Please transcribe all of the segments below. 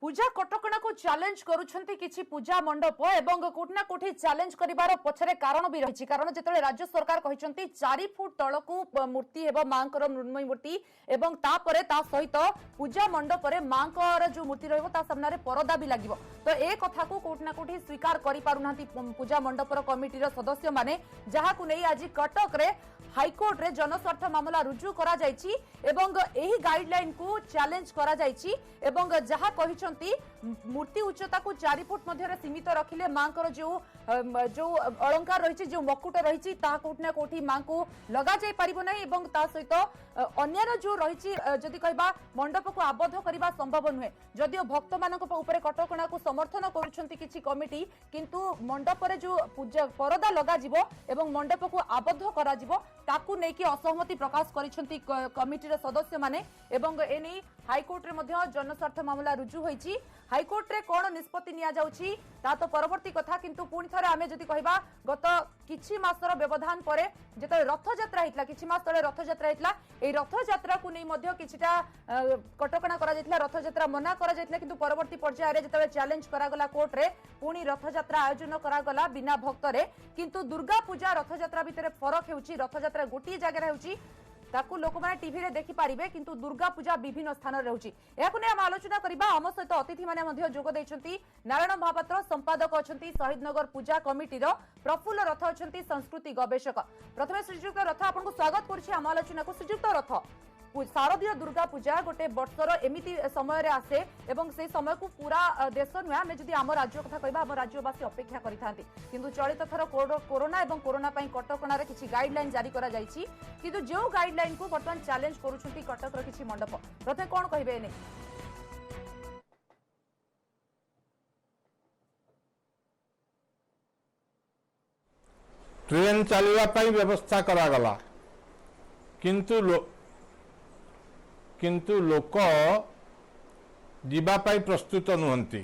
पूजा कटकणा को चैलेंज करुछंती किछि पूजा मंडप एवं कोठना कोठी चैलेंज करिवार पछरे कारण भी रहिछि। कारण जेतले राज्य सरकार कहिसंती 4 फुट तळकू मूर्ति हेबो मांकर मृण्मयी मूर्ति एवं तापरे ता सहित पूजा मंडप रे मांकर जो मूर्ति रहबो ता सामना रे परदा भी लागिबो। तो ए कथा को कोठना कोठी स्वीकार करि पारुनांती पूजा मंडपर कमिटी रो सदस्य माने, जहा को नै आज कटक रे हाईकोर्ट रे जनस्वार्थ मामला रुजु करा जायछि एवं एही गाइडलाइन को चैलेंज करा जायछि एवं जहा कहिसंती मूर्ति उच्चता को 4 फुट मध्य सीमित रखिले मांकर जो अलंकार रही जो मकुट रही कोठना कोठी मां को लगा जाय परिबो नै एवं ता सहित अन्य जो रही जदि कहबा मंडप को आबद्ध करबा संभव नुहे। जदिओ भक्त मानक ऊपर कटकणा को समर्थन करुछंती किछि कमिटी, किंतु मंडप रे जो पूजा परदा लगा जिवो एवं मंडप को आबद्ध करा जिवो ताकू नेकी असहमति प्रकाश करिसंती कमिटी रे सदस्य माने एवं एनी हाईकोर्ट रे मध्य जनस्वार्थ मामला रुजु होईछि। हाईकोर्ट रे कोन निष्पत्ति निया जाउछि ता तो परवर्ती कथा, किंतु पुणी थरे आमे जदि कहबा गत किछि मासर व्यवधान परे जेतले रथ यात्रा हितला किछि मास तळे रथ यात्रा हितला ए रथ यात्रा को नै मध्य किछिटा कटकणा करा जायतला, रथ यात्रा मना करा जायतला, किंतु परवर्ती पर्याय रे जेतले चैलेंज करा गला कोर्ट रे पुणी रथ यात्रा आयोजन करा गला बिना भक्त रे। किंतु दुर्गा पूजा रथ यात्रा भितरे फरक हेउछि, रथ यात्रा गोटी जगह रे हेउछि ताकू लोक माने टीवी रे देखि पारिबे, किंतु दुर्गा पूजा विभिन्न स्थान रे रहउछि। याकु नै हम आलोचना करिबा। हम सहित अतिथि माने मध्य जोग दैछंती नारायण महापात्र संपादक अछंती शहीदनगर पूजा कमिटी रो, प्रफुल्ल रथ अछंती संस्कृति गवेषक। प्रथमे श्रीजुक्त रथ आपनको स्वागत करछि हम आलोचना को। श्रीजुक्त रथ शारदीय दुर्गा पूजा गोटे वर्षर एमिति समय रे आसे एवं से समय को पूरा देश नुआ आम जदि आम राज्य कथा कहबा आम राज्यवासी अपेक्षा करिथांती, किंतु चलित थर कोरोना एवं कोरोना पई कटकणा रे किछि गाइडलाइन जारी करा जायछि, किंतु जो गाइडलाइन को वर्तमान चैलेंज करूछंती कटक रो किछि मंडप प्रथमे कोन कहिबे एने? ट्रेन चलवा पई व्यवस्था करा गला, किंतु लोक जीवापाई प्रस्तुत नुहंती।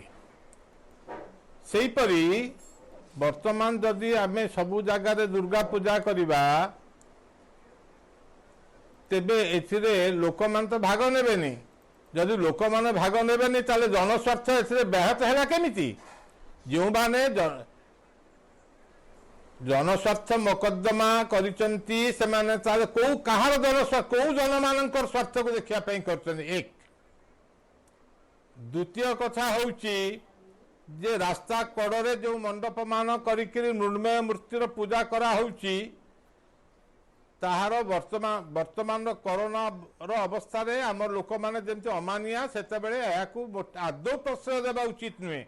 सेहीपरी वर्तमान जदि आमे सबु जगह रे दुर्गा पूजा करिबा तेबे एथिरे लोक मान तो भाग नेबेनी। जदि लोक माने भाग नेबेनी ताले जनस्वार्थ एथिरे ब्याहत हैला केमिति? जो माने जनस्वार्थ मकद्दमा करिचंती सेमाने ताले को कहार जनस्वार्थ को जनमानकर स्वार्थ को देखिया पई करचंती। एक द्वितीय कथा होउची जे रास्ता कड़े जो मंडप मान करिकरी मृण्मय मूर्तिर पूजा करा होउची ताहार वर्तमान कोरोना रो अवस्था रे हमर लोक माने जेंति अमानिया सेते बेले याकू आदौ प्रश्रय देबा उचित नुहे।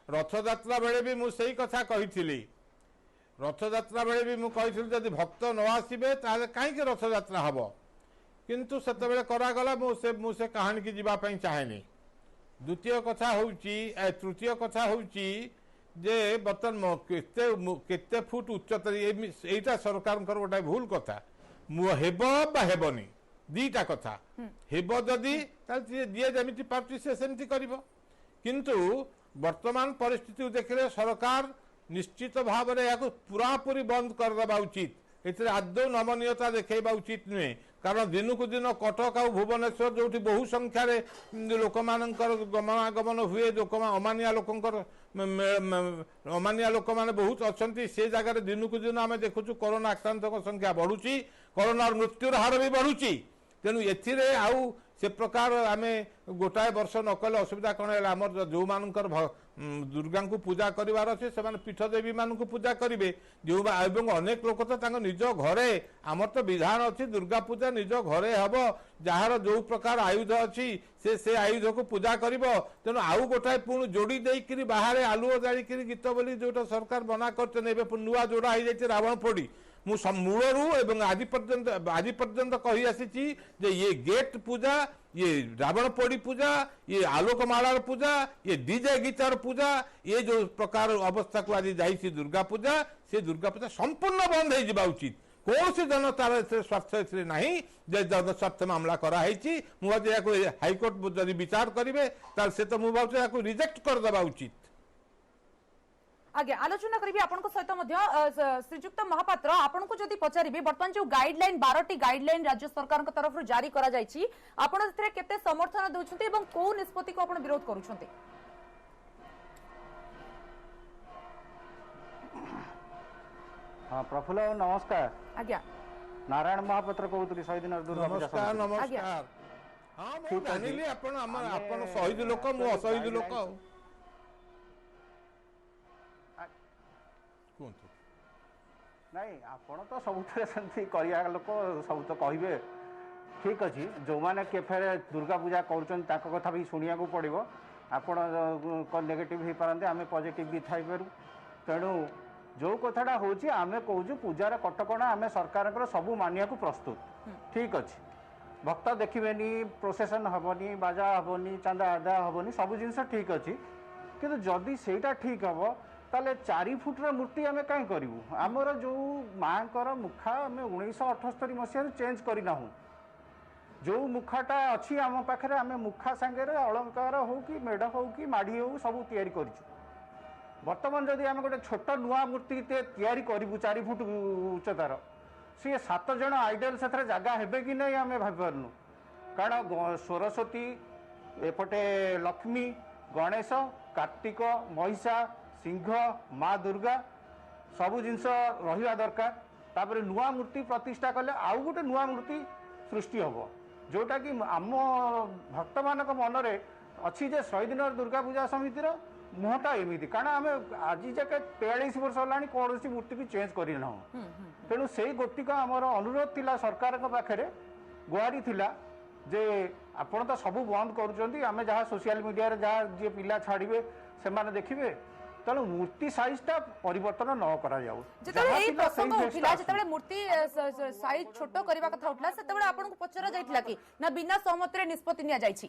रथ यात्रा बेले भी मु सेही कथा कहिथिली। रथ यात्रा बेले भी मु कहिथिली जदि भक्त न आसीबे ताले काहे के रथ यात्रा हबो, किंतु सेते बेले करा गला मु से कहानी की जीवा पई चाहेनी। द्वितीय कथा होउची तृतीय कथा होउची जे बर्तन केते फुट उच्चता एटा सरकार गोटे भूल कथा हेबो बा हेबनी दीटा कथा हेबो जदि ताले दिए जेमिति पार्टी से सेमिति करिवो, किंतु वर्तमान परिस्थिति देखिले सरकार निश्चित भाव में या पूरापूरी बंद करदेवा उचित। एथिरे आदौ नमनीयता देखा उचित नुहे, कारण दिन को दिन कटक आ भुवनेश्वर जो बहु संख्यार लोक मानकर गमनागमन हुए अमानिया लोकंकर अमानिया लोक मैंने बहुत अच्छा से जगह दिन को दिन आम देखु कोरोना आक्रांत संख्या बढ़ुची, कोरोना मृत्युर हार भी बढ़ुची। तेणु एथिरे आउ से प्रकार आम गोटाए वर्ष नकले असुविधा कौन है आमर जो मानकर दुर्गा को पूजा करार अच्छे से पीठदेवी मान को पूजा करेंगे जो अनेक लोक तो निज घरे आमर तो विधान अच्छी दुर्गा पूजा निज घरे हम जार जो प्रकार आयुध अच्छी से आयुध को पूजा कर। तेणु आउ गोटाए पुणी जोड़ी देकर बाहर आलुओ जालिक गीत बोली जो सरकार मना कर नुआ जोड़ा हो जाए रावण पोड़ी मु मूलरू एवं आज पर्यंत कही आसी जे ये गेट पूजा ये रावण पोड़ी पूजा ये आलोकमालार पूजा ये डीजे गीतार पूजा ये जो प्रकार अवस्था को आज जाइए दुर्गा पूजा से दुर्गा पूजा संपूर्ण बंद हो उचित। कौन सी जनतार स्वार्थ ना जनस्वार्थ मामला कराई मुझे हाईकोर्ट जब विचार करेंगे से तो मुझे रिजेक्ट करदेवा उचित। आगे आलोचना करी आपनको सहित मध्य श्रीजुक्त महापात्र आपनको जदि पचारिबे वर्तमान जो गाइडलाइन 12टी गाइडलाइन राज्य सरकार तरफ जारी करा जायछि आपण एथिरे केते समर्थन दउछन्ते एवं को निष्पत्ति को आपण विरोध करूछन्ते? हाँ प्रफुल्ल बाबू नमस्कार। आज्ञा नारायण महापात्र कहूଥିଲି ଶହୀଦ ଦିନ ଦୁର୍ଗା ପୂଜା ନମସ୍କାର ସମିତି। ନମସ୍କାର। ହଁ ମୁଁ ଠିକ୍ ଅଛି। ଜାଣିଲି ଆପଣ ଆମେ ଆପଣ ଶହୀଦ ଲୋକ ମୁଁ ଅଶହୀଦ ଲୋକ ଆଉ କୁହନ୍ତୁ। ନାଇଁ ଆପଣ ତ ସବୁଥିରେ ସେମିତି କରିବା ଲୋକ ସବୁ ତ କହିବେ ଠିକ୍ ଅଛି। ଯେଉଁମାନେ କେଫେରେ ଦୁର୍ଗା ପୂଜା କରୁଛନ୍ତି ତାଙ୍କ କଥା ବି ଶୁଣିବାକୁ ପଡ଼ିବ। ଆପଣ ନେଗେଟିଭ୍ ହେଇପାରନ୍ତି, ଆମେ ପଜିଟିଭ୍ ବି ଥାଇପାରୁ। ତେଣୁ ଯେଉଁ କଥାଟା ହେଉଛି ଆମେ କହୁଛୁ ପୂଜାର କଟକଣା ଆମେ ସରକାରଙ୍କର ସବୁ ମାନିବାକୁ ପ୍ରସ୍ତୁତ। ଠିକ୍ ଅଛି। ଭକ୍ତ ଦେଖିବେନି, ପ୍ରୋସେସନ୍ ହେବନି, ବାଜା ହେବନି, ଚାନ୍ଦା ଆଦାୟ ହେବନି, ସବୁ ଜିନିଷ ଠିକ୍ ଅଛି। କିନ୍ତୁ ଯଦି ସେଇଟା ଠିକ୍ ହେବ ତାହେଲେ 4 ଫୁଟର ମୂର୍ତ୍ତି ଆମେ କାହିଁ କରିବୁ? ଆମର ଯେଉଁ ମାଆଙ୍କର ମୁଖା ଆମେ 1978 ମସିହାରୁ ଚେଞ୍ଜ କରିନାହୁଁ। ଯେଉଁ ମୁଖାଟା ଅଛି ଆମ ପାଖରେ ଆମେ ମୁଖା ସାଙ୍ଗରେ ଅଳଙ୍କାର ହେଉ କି ମେଢ଼ ହେଉ କି ମାଢ଼ି ହେଉ ସବୁ ତିଆରି କରିଛୁ। ବର୍ତ୍ତମାନ ଯଦି ଆମେ ଗୋଟେ ଛୋଟ ନୂଆ ମୂର୍ତ୍ତିଟେ ତିଆରି କରିବୁ 4 ଫୁଟ ଉଚ୍ଚତାର, ସିଏ 7 ଜଣ ଆଇଡଲ୍ ସେଥିରେ ଜାଗା ହେବେ କି ନାହିଁ ଆମେ ଭାବିପାରୁନୁ। କାରଣ ସରସ୍ୱତୀ, ଏପଟେ ଲକ୍ଷ୍ମୀ, ଗଣେଶ, କାର୍ତ୍ତିକ, ମହିଷା, ସିଂହ, ମା ଦୁର୍ଗା ସବୁ ଜିନିଷ ରହିବା ଦରକାର। ତାପରେ ନୂଆ ମୂର୍ତ୍ତି ପ୍ରତିଷ୍ଠା କଲେ ଆଉ ଗୋଟେ ନୂଆ ମୂର୍ତ୍ତି ସୃଷ୍ଟି ହେବ, ଯେଉଁଟାକି ଆମ ଭକ୍ତମାନଙ୍କ ମନରେ ଅଛି ଯେ ଶହୀଦ ଦିନ ଦୁର୍ଗା ପୂଜା ସମିତିର ମୁହଁଟା ଏମିତି। କାରଣ ଆମେ ଆଜି ଯାକେ 43 ବର୍ଷ ହେଲାଣି କୌଣସି ମୂର୍ତ୍ତିକୁ ଚେଞ୍ଜ କରିନାହୁଁ। ତେଣୁ ସେଇ ଗୋଟିକ ଆମର ଅନୁରୋଧ ଥିଲା ସରକାରଙ୍କ ପାଖରେ, ଗୁହାରି ଥିଲା ଯେ ଆପଣ ତ ସବୁ ବନ୍ଦ କରୁଛନ୍ତି, ଆମେ ଯାହା ସୋସିଆଲ ମିଡ଼ିଆରେ ଯାହା ଯିଏ ପିଲା ଛାଡ଼ିବେ ସେମାନେ ଦେଖିବେ, ତେଣୁ ମୂର୍ତ୍ତି ସାଇଜଟା ପରିବର୍ତ୍ତନ ନ କରାଯାଉ। ଯେତେବେଳେ ଏହି ପ୍ରସଙ୍ଗ ଉଠିଲା, ଯେତେବେଳେ ମୂର୍ତ୍ତି ସାଇଜ ଛୋଟ କରିବା କଥା ଉଠିଲା, ସେତେବେଳେ ଆପଣଙ୍କୁ ପଚରା ଯାଇଥିଲା କି ନା ବିନା ସହମତିରେ ନିଷ୍ପତ୍ତି ନିଆଯାଇଛି?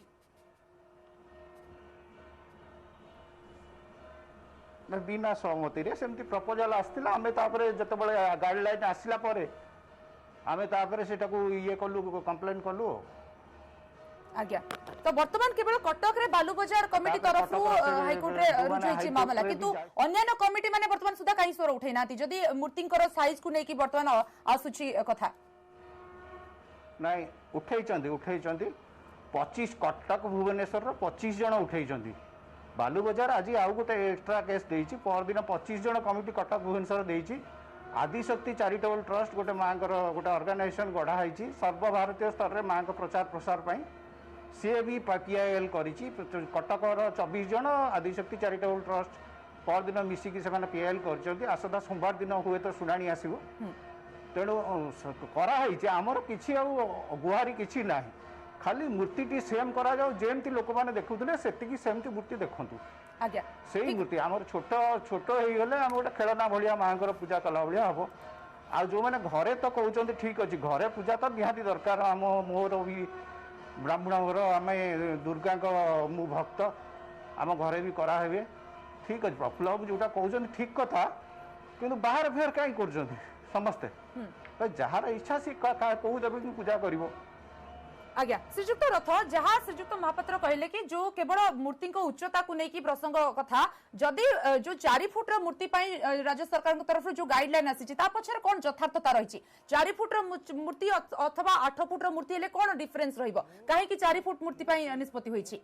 ବିନା ସହମତିରେ ସେମିତି ପ୍ରପୋଜାଲ ଆସିଥିଲା। ଆମେ ତାପରେ ଯେତେବେଳେ ଗାଇଡଲାଇନ୍ ଆସିଲା ପରେ ଆମେ ତାପରେ ସେଟାକୁ ଇଏ କଲୁ, କମ୍ପ୍ଲେନ୍ କଲୁ। ଆଜ୍ଞା, ତ ବର୍ତ୍ତମାନ କେବଳ କଟକରେ ବାଲୁବଜାର କମିଟି ତରଫରୁ ହାଇକୋର୍ଟରେ ରୁଜୁ ହେଇଛି ମାମଲା, କିନ୍ତୁ ଅନ୍ୟାନ୍ୟ କମିଟି ମାନେ ବର୍ତ୍ତମାନ ସୁଦ୍ଧା କାହିଁ ସ୍ୱର ଉଠେଇ ନାହାନ୍ତି ଯଦି ମୂର୍ତ୍ତିଙ୍କର ସାଇଜକୁ ନେଇକି ବର୍ତ୍ତମାନ ଆସୁଛି କଥା? ନାଇଁ ଉଠେଇଛନ୍ତି 25 କଟକ ଭୁବନେଶ୍ୱରର 25 ଜଣ ଉଠେଇଛନ୍ତି। ବାଲୁବଜାର ଆଜି ଆଉ ଗୋଟେ ଏକ୍ସଟ୍ରା କେସ୍ ଦେଇଛି। ପରଦିନ 25 ଜଣ କମିଟି କଟକ ଭୁବନେଶ୍ୱର ଦେଇଛି। ଆଦିଶକ୍ତି ଚାରିଟେବଲ୍ ଟ୍ରଷ୍ଟ ଗୋଟେ ମାଆଙ୍କର ଗୋଟେ ଅର୍ଗାନାଇଜେସନ୍ ଗଢ଼ା ହେଇଛି ସର୍ବଭାରତୀୟ ସ୍ତରରେ ମାଆଙ୍କ ପ୍ରଚାର ପ୍ରସାର ପାଇଁ। ସିଏ ବି PIL କରିଛି। କଟକର 24 ଜଣ, ଆଦିଶକ୍ତି ଚାରିଟେବଲ୍ ଟ୍ରଷ୍ଟ ପରଦିନ ମିଶିକି ସେମାନେ PIL କରିଛନ୍ତି। ଆସନ୍ତା ସୋମବାର ଦିନ ହୁଏତ ଶୁଣାଣି ଆସିବ। ତେଣୁ କରାହେଇଛି, ଆମର କିଛି ଆଉ ଗୁହାରି କିଛି ନାହିଁ। ଖାଲି ମୂର୍ତ୍ତିଟି ସେମ୍ କରାଯାଉ, ଯେମିତି ଲୋକମାନେ ଦେଖୁଥିଲେ ସେତିକି ସେମିତି ମୂର୍ତ୍ତି ଦେଖନ୍ତୁ। ଆଜ୍ଞା, ସେଇ ମୂର୍ତ୍ତି ଆମର ଛୋଟ ଛୋଟ ହେଇଗଲେ ଆମେ ଗୋଟେ ଖେଳନା ଭଳିଆ ମାଆଙ୍କର ପୂଜା କଲା ଭଳିଆ ହବ। ଆଉ ଯେଉଁମାନେ ଘରେ ତ କହୁଛନ୍ତି ଠିକ୍ ଅଛି, ଘରେ ପୂଜା ତ ନିହାତି ଦରକାର। ମୋର ବି ବ୍ରାହ୍ମଣ ଘର, ଆମେ ଦୁର୍ଗାଙ୍କ ମୁଁ ଭକ୍ତ, ଆମ ଘରେ ବି କରାହେବେ। ଠିକ୍ ଅଛି, ପ୍ରଫୁଲ୍ଲ ବାବୁ ଯେଉଁଟା କହୁଛନ୍ତି ଠିକ୍ କଥା, କିନ୍ତୁ ବାହାର ଫେର କାହିଁ କରୁଛନ୍ତି ସମସ୍ତେ? ଯାହାର ଇଚ୍ଛା ସେ କୋଉ ଦେବୀଙ୍କୁ ପୂଜା କରିବ। ଆଜ୍ଞା, ଶ୍ରୀଯୁକ୍ତ ରଥ, ଯାହା ଶ୍ରୀଯୁକ୍ତ ମହାପାତ୍ର କହିଲେ କି ଯୋଉ କେବଳ ମୂର୍ତ୍ତିଙ୍କ ଉଚ୍ଚତାକୁ ନେଇକି ପ୍ରସଙ୍ଗ କଥା, ଯଦି ଯୋଉ 4 ଫୁଟର ମୂର୍ତ୍ତି ପାଇଁ ରାଜ୍ୟ ସରକାରଙ୍କ ତରଫରୁ ଯୋଉ ଗାଇଡଲାଇନ ଆସିଛି ତା ପଛରେ କଣ ଯଥାର୍ଥତା ରହିଛି? 4 ଫୁଟର ମୂର୍ତ୍ତି ଅଥବା 8 ଫୁଟର ମୂର୍ତ୍ତି ହେଲେ କଣ ଡିଫରେନ୍ସ ରହିବ? କାହିଁକି 4 ଫୁଟ ମୂର୍ତ୍ତି ପାଇଁ ନିଷ୍ପତ୍ତି ହୋଇଛି?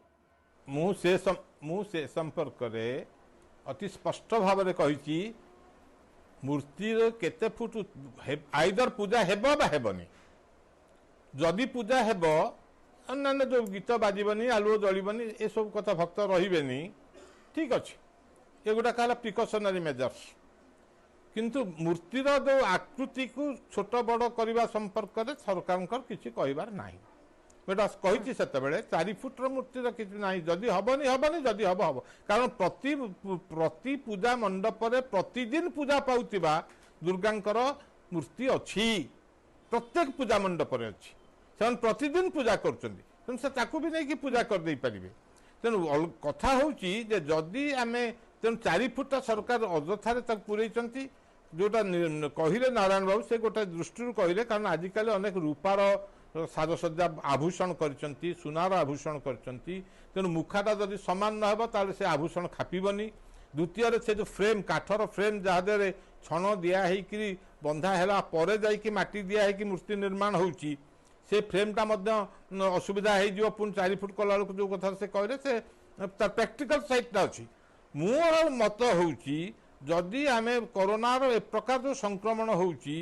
ମୁଁ ସେ ସମ୍ପର୍କରେ ଅତି ସ୍ପଷ୍ଟ ଭାବରେ କହିଛି, ମୂର୍ତ୍ତିର କେତେ ଫୁଟ ଆଇଦର ପୂଜା ହେବ ବା ହେବନି। ଯଦି ପୂଜା ହେବ, ଅନ୍ୟାନ୍ୟ ଯେଉଁ ଗୀତ ବାଜିବନି, ଆଲୁଅ ଜଳିବନି, ଏସବୁ କଥା ଭକ୍ତ ରହିବେନି, ଠିକ୍ ଅଛି, ଏଗୁଡ଼ାକ ହେଲା ପ୍ରିକସନାରୀ ମେଜର୍ସ। କିନ୍ତୁ ମୂର୍ତ୍ତିର ଯେଉଁ ଆକୃତିକୁ ଛୋଟ ବଡ଼ କରିବା ସମ୍ପର୍କରେ ସରକାରଙ୍କର କିଛି କହିବାର ନାହିଁ। ଏଇଟା କହିଛି ସେତେବେଳେ 4 ଫୁଟର ମୂର୍ତ୍ତିର କିଛି ନାହିଁ। ଯଦି ହେବନି ହେବନି, ଯଦି ହେବ ହେବ। କାରଣ ପ୍ରତି ପୂଜା ମଣ୍ଡପରେ ପ୍ରତିଦିନ ପୂଜା ପାଉଥିବା ଦୁର୍ଗାଙ୍କର ମୂର୍ତ୍ତି ଅଛି, ପ୍ରତ୍ୟେକ ପୂଜା ମଣ୍ଡପରେ ଅଛି। ସେମାନେ ପ୍ରତିଦିନ ପୂଜା କରୁଛନ୍ତି, ତେଣୁ ସେ ତାକୁ ବି ନେଇକି ପୂଜା କରିଦେଇପାରିବେ। ତେଣୁ କଥା ହେଉଛି ଯେ ଯଦି ଆମେ, ତେଣୁ 4 ଫୁଟ ସରକାର ଅଯଥାରେ ତାକୁ ପୁରେଇଛନ୍ତି। ଯେଉଁଟା କହିଲେ ନାରାୟଣ ବାବୁ, ସେ ଗୋଟେ ଦୃଷ୍ଟିରୁ କହିଲେ, କାରଣ ଆଜିକାଲି ଅନେକ ରୂପାର ସାଜସଜ୍ଜା ଆଭୂଷଣ କରିଛନ୍ତି, ସୁନାର ଆଭୂଷଣ କରିଛନ୍ତି। ତେଣୁ ମୁଖାଟା ଯଦି ସମାନ ନ ହେବ ତାହେଲେ ସେ ଆଭୂଷଣ ଖାପିବନି। ଦ୍ୱିତୀୟରେ ସେ ଯେଉଁ ଫ୍ରେମ୍, କାଠର ଫ୍ରେମ୍ ଯାହା ଦେହରେ ଛଣ ଦିଆ ହେଇକିରି ବନ୍ଧା ହେଲା ପରେ ଯାଇକି ମାଟି ଦିଆ ହେଇକି ମୂର୍ତ୍ତି ନିର୍ମାଣ ହେଉଛି, ସେ ଫ୍ରେମ୍ଟା ମଧ୍ୟ ଅସୁବିଧା ହେଇଯିବ। ପୁଣି 4 ଫୁଟ କଲାବେଳକୁ ଯେଉଁ କଥା ସେ କହିଲେ, ସେ ତାର ପ୍ରାକ୍ଟିକାଲ ସାଇଡ୍ଟା ଅଛି। ମୋର ମତ ହେଉଛି जदि आम कोरोनार ए प्रकार जो संक्रमण होउची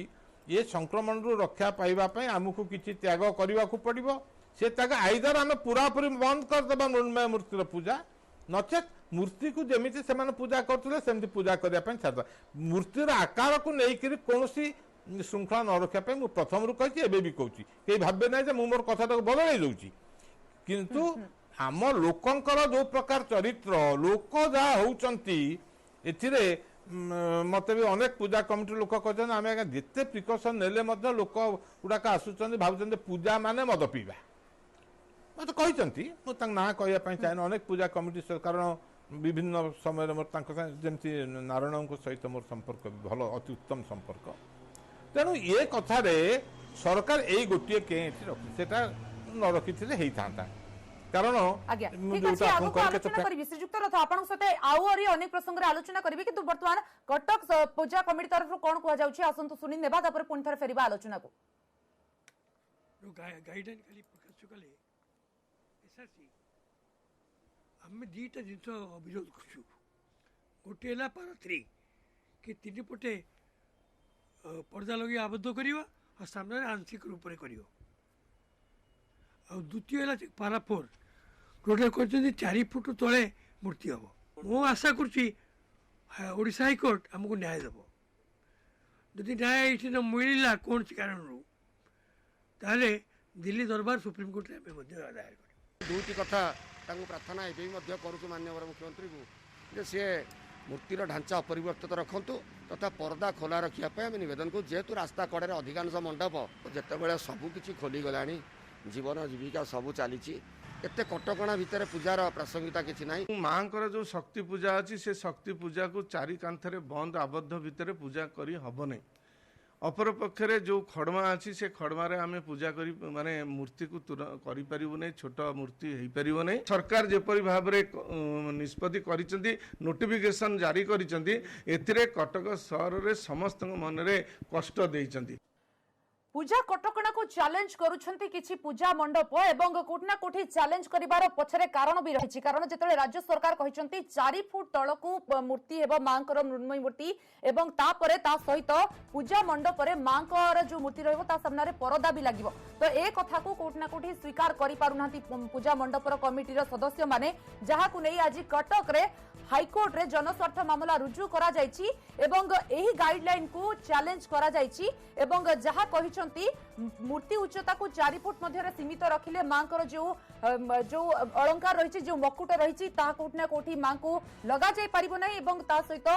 ये संक्रमण रु रक्षा पाइबा पई आमको किछि त्याग करबा को पड़िबो से त्याग आइदर आम पूरापूरी बंद करदेबा मृण्मय मूर्तिर पूजा नचेत मूर्ति को जमीती से पूजा करते सेमती पूजा करने छाड़ मूर्तिर आकार को लेकर कौन श्रृंखला न रखापी मुझे प्रथम रू कही एवं भी कहूँ कई भावे ना मुझे मोर कथा बदल दूसरी किंतु आम लोकंकर जो प्रकार चरित्र लोक जहाँ होती मत भी अनेक पूजा कमिटी लोक कहते आम जिते प्रिकसन नेले लोक गुड़ाक आसुच्च भावुं पूजा माने मद पीवा मत कहते मुझे ना कहवाई चाहे अनेक पूजा कमिटी कारण विभिन्न समय मोर जमी नारायण सहित मोर संपर्क भल अति उत्तम संपर्क तेणु ये कथार सरकार यही गोटे सेटा न रखी होता कारण श्रीजुक्त रथ आपन सहित आउरी अनेक प्रसंग आलोचना करी कि बर्तमान कटक पूजा कमिटी तरफ कौन कह आसतु शुणी नेबा पुणी थे फेर आलोचना को गाइडलाइन खाली प्रकाश कले एसआरसी आम दीटा जिन अभिरोध कर गोटे है पारथ्री कि तीन पटे पर्दा लगे आबद्ध करवा और सामने आंशिक रूप से कर द्वितीय है पाराफोर जोटा कहते 4 फुट तले मूर्ति हम मु आशा करुशा हाइकोर्ट आमको न्याय देव जदि न्याय ये न मिलला कौन कारण ताले दिल्ली दरबार सुप्रीमकोर्ट में दायर कर दुईटी कथा प्रार्थना एवं करुँ माननीय मुख्यमंत्री को सी मूर्तिर ढांचा अपरिवर्तित रखु तथा पर्दा खोला रखापी आम नवेदन को जेहेतु रास्ता कड़े अधिकांश मंडप जिते सबकि खोलीगला जीवन जीविका सबू चली एत कटकणा भितर पूजार प्रासंगिकता किसी ना माँ जो शक्ति पूजा अच्छी से शक्ति पूजा को 4 कांथरे बंद आबद्ध भितर पूजा करी हब नहीं अपर पक्षरे जो खड़मा अच्छी से खड़मारे आम पूजा करी माने मूर्ति को करिपारिबु नहीं छोट मूर्ति हो पार नहीं सरकार जेपरी भाव में निष्पत्ति करिसेंती नोटिफिकेशन जारी करिसेंती एथिरे कटक सहर रे समस्त मन रे कष्ट देइसेंती पूजा कटकणा को चैलेंज करुछंती किछि पूजा मंडप एवं कोठना कोठी चैलेंज करिवार पछरे कारण भी रहिछि कारण जेतले राज्य सरकार कहिसंती 4 फुट तळकू मूर्ति हेबो मांकर मृण्मयी मूर्ति एवं तापरे ता सहित पूजा मंडप रे मांकर जो मूर्ति रहबो ता सामना रे परदा भी लागिबो तो ए कथा को कोठना कोठी स्वीकार करि पारुनांती पूजा मंडपर कमिटी रो सदस्य माने जहा को नै आज कटक रे हाईकोर्ट रे जनस्वार्थ मामला रुजु करा जायछि एवं एही गाइडलाइन को चैलेंज करा जायछि एवं जहा कहिसंती मूर्ति उच्चता को 4 फुट मध्य सीमित रखिले मांकर जो अलंकार रही जो मकुट रही कोठना कोठी मां को लगा जाई परिबो नै एवं ता सहित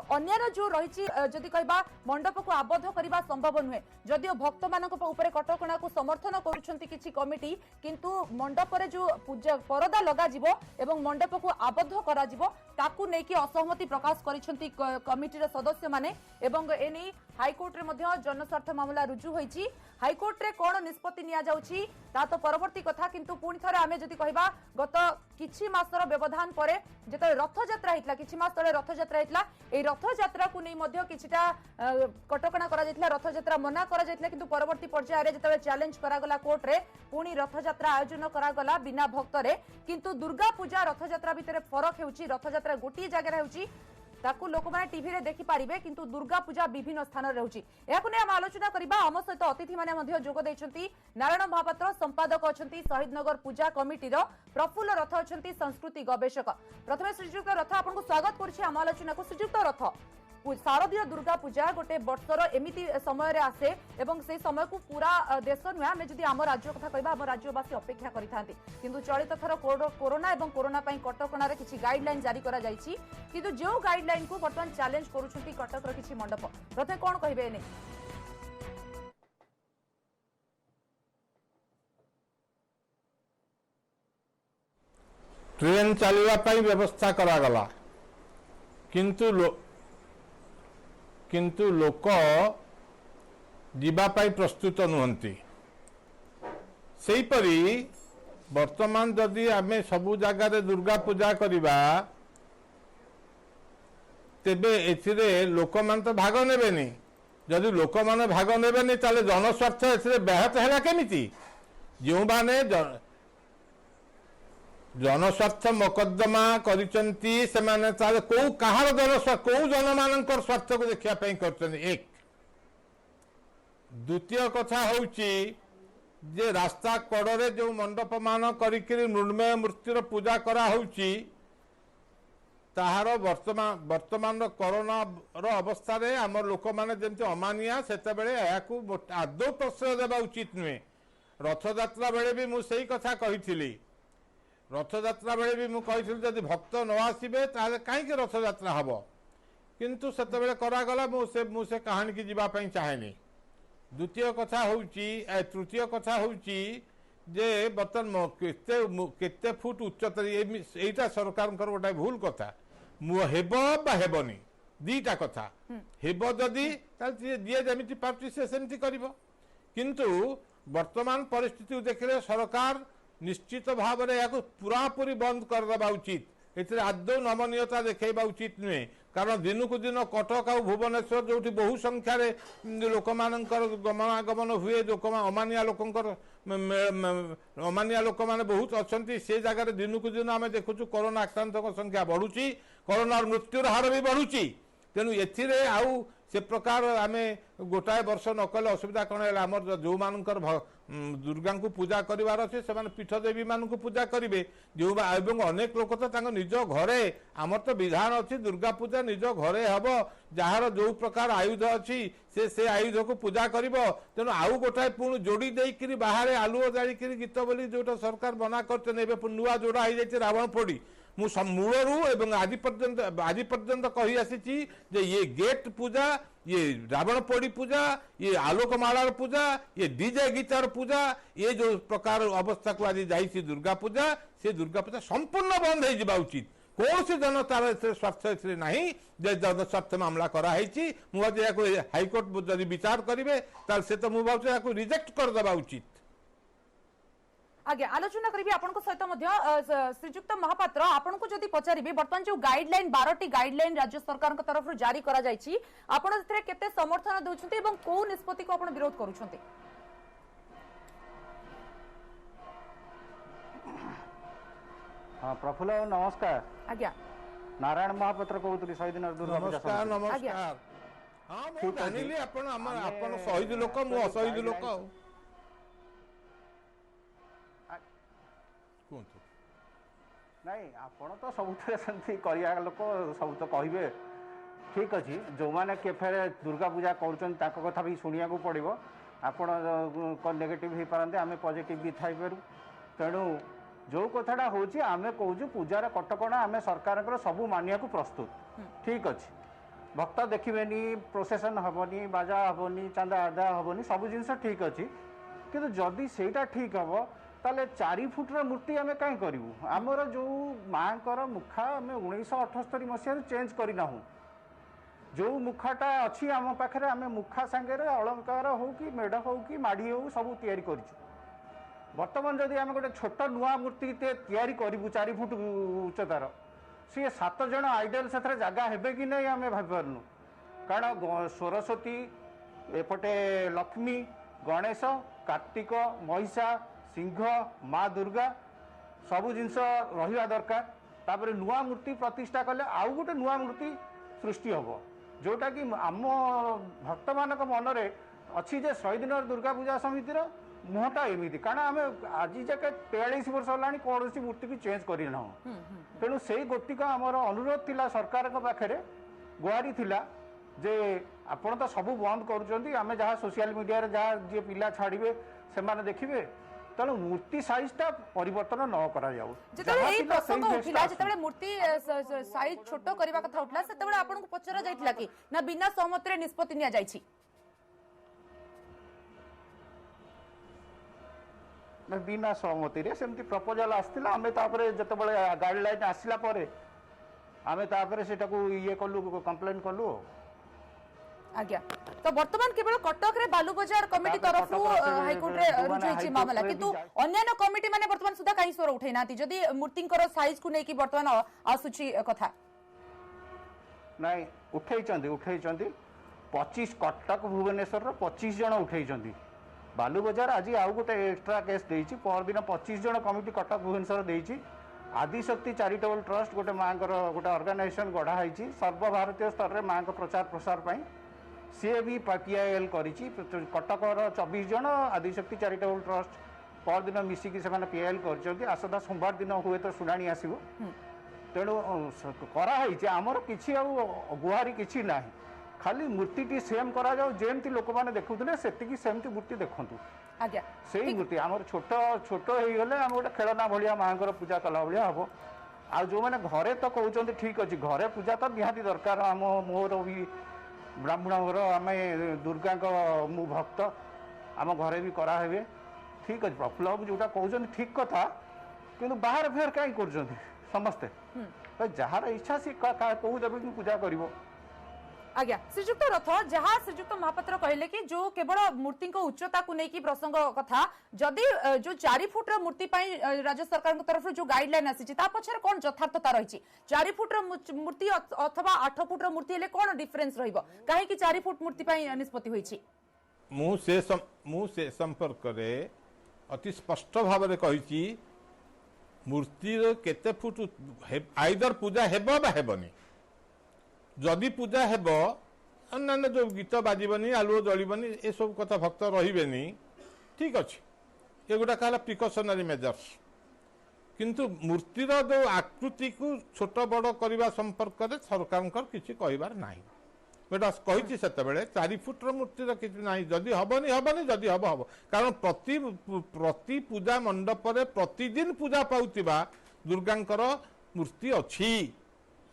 अन्यर जो रही जदि कहबा मंडप को आबद्ध करबा संभव नुहे जदिओ भक्त मानक ऊपर कटकणा को समर्थन करुछंती किछि कमिटी किंतु मंडप रे जो पूजा परदा लगा जिवो एवं मंडप को आबद्ध करा जिवो ताकू नेकी असहमति प्रकाश करिछंती कमिटी रे सदस्य माने एवं एनी हाईकोर्ट रे मध्य जनस्वार्थ मामला रुजु होईची हाईकोर्ट रे कोन निष्पत्ति निया जाउची ता तो परवर्ती कथा किंतु पुणी थरे आमे जदि कहबा गत किछि मासर व्यवधान परे जेते रथ यात्रा हितला किछि मास तळे रथ यात्रा हितला ए रथ यात्रा को नै मध्य किछिटा कटकणा करा जायतिला रथ यात्रा मना करा जायतिला किंतु परवर्ती पर्याय रे जेते चैलेंज करा गला कोर्ट रे पुणी रथ यात्रा आयोजन करा गला बिना भक्त रे किंतु दुर्गा पूजा रथ यात्रा भितरे फरक हेउची रथ यात्रा गोटी जगह हेउची ताकू लोक माने टीवी रे देखि पारिबे किंतु दुर्गा पूजा विभिन्न स्थान रे रहउची एहाकु ने हम आलोचना करबा हम सहित अतिथि माने मध्य जोग दैछंती नारायण महापात्र संपादक अछंती शहीदनगर पूजा कमिटी रो प्रफुल्ल रथ अछंती संस्कृति गवेषक प्रथमे श्रीजुक्त रथ आपन को स्वागत करछि हम आलोचना को श्रीजुक्त रथ शारदीय दुर्गा पूजा गोटे वर्षर एमिति समय रे आसे एवं से समय को पूरा देश नुहे आम जदि आम राज्य कथा कहबा आम राज्यवासी अपेक्षा करिथांती किंतु चलित थर कोरोना एवं कोरोना पई कटकणा रे किछि गाइडलाइन जारी करा जायछि किंतु जो गाइडलाइन को वर्तमान चैलेंज करूछंती कटक रो किछि मंडप प्रथे कोन कहिबे ने ट्रेन चलवा पई व्यवस्था करा गला किंतु लोक जीवापाई प्रस्तुत नुहंती सेहीपरी वर्तमान जदि आम सबु जगार दुर्गा पूजा करिबा तेबे एथिरे लोक मान तो भाग नेबेनी जदि लोक माने भाग नेबेनी ताले जनस्वार्थ एथिरे व्याहत हैला केमिति जो माने जनस्वार्थ मोकद्दमा करिसंती सेमाने ताले को कहार जनस्वार्थ को जनमानंकर स्वार्थ को देखिया पई करछन एक द्वितीय कथा होउची जे रास्ता कड़े जो मंडप मान करिकरी मृण्मय मूर्तिर पूजा करा होउची ताहार वर्तमान कोरोना अवस्था रे आम लोक माने जेमती अमानिया सेते बेले याकू आदौ प्रश्रय देबा उचित नुहे रथयात्रा बेले भी मु सेही कथा कहिथिली रथयात्रा बेले भी मु कहिथिली जदि भक्त न आसीबे ताले काहे रथयात्रा हबो किंतु सेते बेले करा गला मु से कहानी की जीवा पई चाहेनी द्वितीय कथा होउची तृतीय कथा होउची जे बर्तन केते फुट उच्चतर एटा सरकार गोटे भूल कथा हेब बा हेबनी दीटा कथा हेब जदि जी जमी पार्टी से सेमती करिवो किंतु वर्तमान परिस्थिति देखिले सरकार निश्चित भाव में या पूरापूरी बंद करदेवा उचित एथिरे आदौ नमनीयता देखा उचित नुहे कारण दिन को दिन कटक आ भुवनेश्वर जो बहु संख्यार लोक मानकर गमनागमन हुए जो अमानिया लोकंकर अमानिया लोक मैंने बहुत अच्छा से जगह दिन को दिन आम देखु कोरोना आक्रांत संख्या बढ़ुची कोरोना मृत्युर हार भी बढ़ुची तेणु एथिरे आउ से प्रकार आम गोटाए वर्ष नकले असुविधा कौन है आम जो मानकर दुर्गा को पूजा करार अच्छे से पीठदेवी मान पूजा करेंगे जो अनेक लोक तो निज घरे आमर तो विधान अच्छी दुर्गा पूजा निज घरे हम जार जो प्रकार आयुध अच्छी से आयुध को पूजा कर तेणु आउ गोटाए पुणी जोड़ी देकर बाहर आलुओ जालिक गीत बोली जो सरकार बना कर नुआ जोड़ा हो जाए रावण पोड़ी मूलरू आज पर्यंत कही आसी ये गेट पूजा ये रावण पोड़ी पूजा ये आलोकमालार पूजा ये डीजे गीतार पूजा ये जो प्रकार अवस्था को आज जाइए दुर्गा पूजा से दुर्गा पूजा संपूर्ण बंद हो उचित कौन सी जनतार स्वार्थ ना जनस्वार्थ मामला कराई मुझे हाइकोर्ट जब विचार करेंगे से तो मुझे रिजेक्ट करदेवा उचित आगे आलोचना करी आपन सहित श्रीजुक्त महापात्र आपन को जदि पचारि बर्तमान जो गाइडलाइन 12टी गाइडलाइन राज्य सरकार तरफ जारी करा जायछि आपन एथरे केते समर्थन दउछन्ते एवं को निष्पत्ति को आपन विरोध करूछन्ते हाँ प्रफुल्ल नमस्कार आज्ञा नारायण महापात्र कहूली शहीद दुर्गा पूजा नमस्कार नमस्कार हाँ मु जानिली आपन शहीद लोक मु अशहीद लोक नहीं आपण तो सबुथे सेमती करिया लोक सब तो कहिबे ठीक अच्छी जो मैंने केफे दुर्गा पूजा कर कथा भी शुणा पड़ो आपण नेगेटिव हो पारते आम पॉजिटिव भी थी पारू तेणु जो कथाटा हूँ आम कहूँ पूजार कटकणा आम सरकार सबू मानिया प्रस्तुत ठीक अच्छे भक्त देखिबेनी प्रोसेसन हेनी बाजा हेनी चांदा आदा हेनी सब जिन ठीक अच्छी किंतु जदि सेटा ठीक हम ताले 4 फुटर मूर्ति आम कहीं करूँ आमर जो माँ मुखा आम 1978 मसीह चेंज करना जो मुखाटा अच्छी आम पाखे आम मुखा सांगे अलंकार हो कि मेढ़ हो कि माड़ी हो सब तैयारी कर बर्तमान जदि आम गोटे छोट नुआ मूर्ति तैयारी करूँ 4 फुट उच्चतार सी 7 जन आइडल से जगह हे कि नहीं आम भापारनु कारण सरस्वती एपटे लक्ष्मी गणेश कार्तिक महिषा सिंह माँ दुर्गा सबू जिनस रहा दरकार तापर नुआ मूर्ति प्रतिष्ठा कले आउ गोटे नुआ मूर्ति सृष्टि हम जोटा कि आम भक्त मान मनरे अच्छी जे शहीद दुर्गा पूजा समितिर मुहटा एमती कारण आम आज जाके 43 वर्ष है कौन सी मूर्ति की चेंज करना तेणु से गोटिक आमर अनुरोध थिला सरकार पाखे गुहारी थिला जे आपण तो सब बंद करुँच आम जहाँ सोशल मीडिया जहाँ जी पिला छाड़े से देखिए तेणु मूर्ति साइजटा परिवर्तन न करा जाऊ प्रसंग उठिला जेतेबेले मूर्ति साइज छोटो करबा कथा उठला सेतेबेले आपन को पचरा जाइतला कि ना बिना सहमति रे निष्पत्ति निया जाइछि बिना सहमति रे सेमती प्रपोजल आस्तिला आमे तापरे जेतेबेले गाइडलाइन आसिला परे आमे तापरे सेटा को ये कलु कंप्लेंट कलु आज्ञा तो वर्तमान केवल कटक रे बालू बाजार कमिटी तरफ हाईकोर्ट रे रुझाइछि मामला किंतु अन्य कमिटी माने वर्तमान सुधा काई स्वर उठै नाती जदी मूर्तिंकर साइज को नै कि वर्तमान आसुछि कथा नहीं उठै 25 कटक भुवनेश्वर रो 25 जन उठै बालू बाजार आज आउ गोटे एक्स्ट्रा केस देइछि पर दिन 25 जन कमिटी कटक भुवनेश्वर देइछि आदिशक्ति चैरिटेबल ट्रस्ट गोटे माँ गोटे ऑर्गेनाइजेशन गढ़ाई सर्वभारतीय स्तर में माँ प्रचार प्रसार पर सी भी PIL करिछि कटकर 24 जन आदिशक्ति चैरिटेबल ट्रस्ट पर दिन मिसिकी से PIL कर आसदा सोमवार दिन हुए तो शुणाणी आसो तेणु कराई आमर किसी गुहारी किसी ना खाली मूर्ति सेम करा जाओ जेमती लोक मैंने देखुले से सेमती मूर्ति देखु आज्ञा से मूर्ति आमर छोट छोट हो गले आम गोटे खेलना भाया माँ पूजा कला भाया हम आ जो मैंने घरे तो कहते ठीक अच्छे घरे पूजा तो निहाती दरकार आम मोर भी ब्राह्मण घर आम दुर्गा मु भक्त आम घरे भी कराहे ठीक अच्छे प्रफुल्ल बाबू जोटा कहते ठीक कथा कि बाहर फेर कहीं कर समस्ते जार इच्छा सी कौ देवी पूजा कर आज्ञा श्रीजुक्त रथ जहाँ श्रीजुक्त महापात्र कहले कि जो केवल मूर्ति को उच्चता को लेकिन प्रसंग कथा जदि जो 4 फुट मूर्ति राज्य सरकार तरफ जो गाइडलाइन आसी पछरे कौन यथार्थता रही 4 फुट मूर्ति अथवा 8 फुट मूर्ति हेले कौन डिफरेन्स रहिबो काहे कि 4 फुट मूर्ति निष्पत्ति होईछि मु से संपर्क रे अति स्पष्ट भाव में कही मूर्ति केते फुट आइदर पूजा हेबो बा हेबनी जदि पूजा हेब अन्य जो गीत बाजबनी आलुओ जलबनी ए सब कथा भक्त रही ठीक अच्छे ये गोटा कहला प्रिकसनरी मेजर्स किंतु मूर्तिर जो आकृति को छोट बड़ करने संपर्क में सरकार किसी कहबार ना बेटा कही से 4 फुटर मूर्तिर किसी ना जदि हबनी हबनी जदि हम हम कारण प्रति पूजा मंडप प्रतिदिन पूजा पाउतिबा दुर्गांकर मूर्ति अच्छी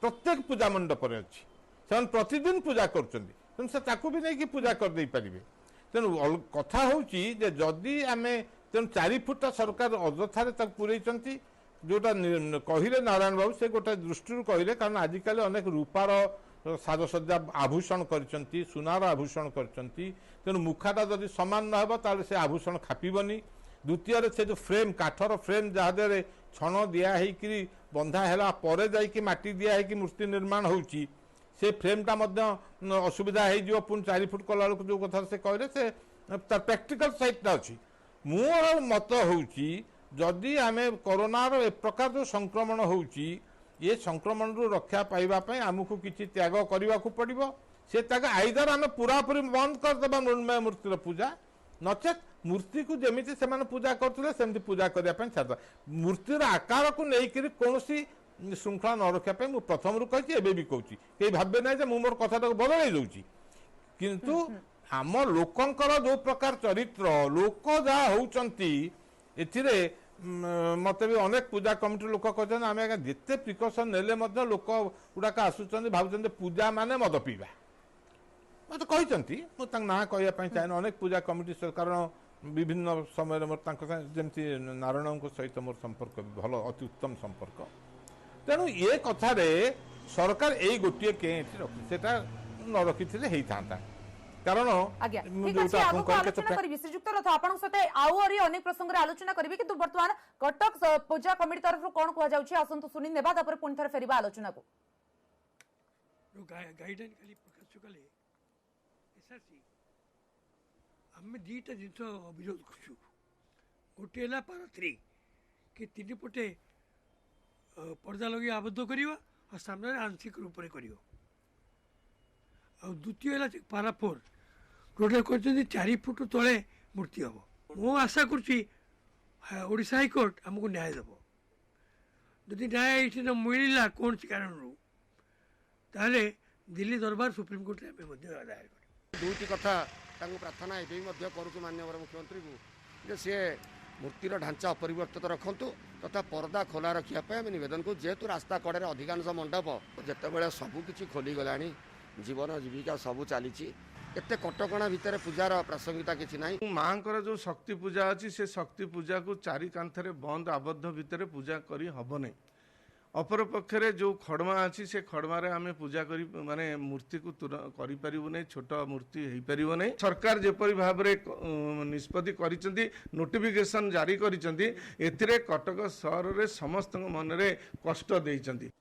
प्रत्येक पूजा मंडप अच्छी से प्रतिदिन पूजा कर भी नहीं पूजा कर दे पारे तेणु कथा हूँ जदि आम तेणु 4 फुट सरकार अजथार पूरे जोटा कहले नारायण बाबू से गोटे दृष्टि कहले कारण आजिकल अनेक रूपार साजसज्जा आभूषण कर सुनार आभूषण कर मुखाटा जदि सामान न हो से आभूषण खापबनी द्वितीय से जो फ्रेम काठर फ्रेम जहादे छण दिखाई बंधा है जाकि माटी दिखाई मूर्ति निर्माण होउची से फ्रेमटा असुविधा हो पुणी 4 फुट कला जो कथा से कहले से तार प्रैक्टिकल साइडटा अच्छी मोर मत होउची जदि आम कोरोनार ए प्रकार जो संक्रमण होउची ये संक्रमण रु रक्षा पाइबा आमको किसी त्याग करने को पड़ो से त्याग आइदर आम पूरापूरी बंद करदे मृण्मय मूर्तिर पूजा नचेत मूर्ति को जमी से पूजा करते सेमती पूजा करने छाड़ मूर्तिर आकार को लेकर कौन श्रृंखला न रखापी मुझे प्रथम रू कही भी कहूँ कहीं भावे ना मुझे मोर कथा बदल दूसरी किंतु आम लोकंकर जो प्रकार चरित्र लोक जहाँ होती मत भी अनेक पूजा कमिटी लोक कहते आम आगे जिते प्रिकसन नेले लोक गुड़ाक आसुच्च भावुं पूजा माने मद पीवा मत कहते मुझे ना कहवाई चाहे अनेक पूजा कमिटी कारण विभिन्न समय मोर जमी नारायण सहित मोर संपर्क भल अति उत्तम संपर्क तेणु ये कथार सरकार यही गोटे केटा न रखी होता कारण श्रीजुक्त रथ आपन सहित आउरी अनेक प्रसंग आलोचना करी कि बर्तमान कटक पूजा कमिटी तरफ कौन कहुच्छे आसतु शुणी नेबा पुणी थे फेर आलोचना को गाइडलाइन खाली प्रकाश कले एसआरसी आम दीटा जिन अविरोध कर गोटे पार 3 कि 3 पटे पर्दा लगे आबद्ध करवा और सामने आंशिक रूप से कर द्वितीय पारा 4 टोटाल कर 4 फुट तले मूर्ति हम मु आशा करा हाईकोर्ट आमको न्याय देव जदि न्याय ये न मिलला कौन कारण ताले दिल्ली दरबार सुप्रीमकोर्ट में दायर कर दुईटी कथा प्रार्थना एवं करुँ माननीय मुख्यमंत्री को सी मूर्तिर ढांचा अपरिवर्तित रखु तथा पर्दा खोला रखापी आम नवेदन को जेहेतु रास्ता कड़े अधिकांश मंडप जिते सबकि खोलीगला जीवन जीविका सब चली एत कटकणा भितर पूजार प्रासंगिकता किसी ना माँ जो शक्ति पूजा अच्छी से शक्ति पूजा को 4 कांथरे बंद आबद्ध भितर पूजा करी हब नहीं अपर पक्षरे जो खड़मा अच्छी से खड़मारे आम पूजा करी माने मूर्ति को करिपारिबु नहीं छोट मूर्ति हो पारिब नहीं सरकार जेपरी भाव में निष्पत्ति करिसेंती नोटिफिकेशन जारी करिसेंती एथिरे कटक सहर रे समस्त मन रे कष्ट देइसेंती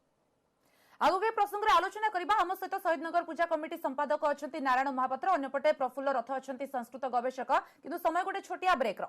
आगो के प्रसंग आलोचना करबा हम सहित शहीदनगर पूजा कमिटी संपादक अच्छा नारायण महापात्र अन्यपटे प्रफुल्ल रथ अच्छा संस्कृत गवेषक किंतु समय गोटे छोटिया ब्रेक रो।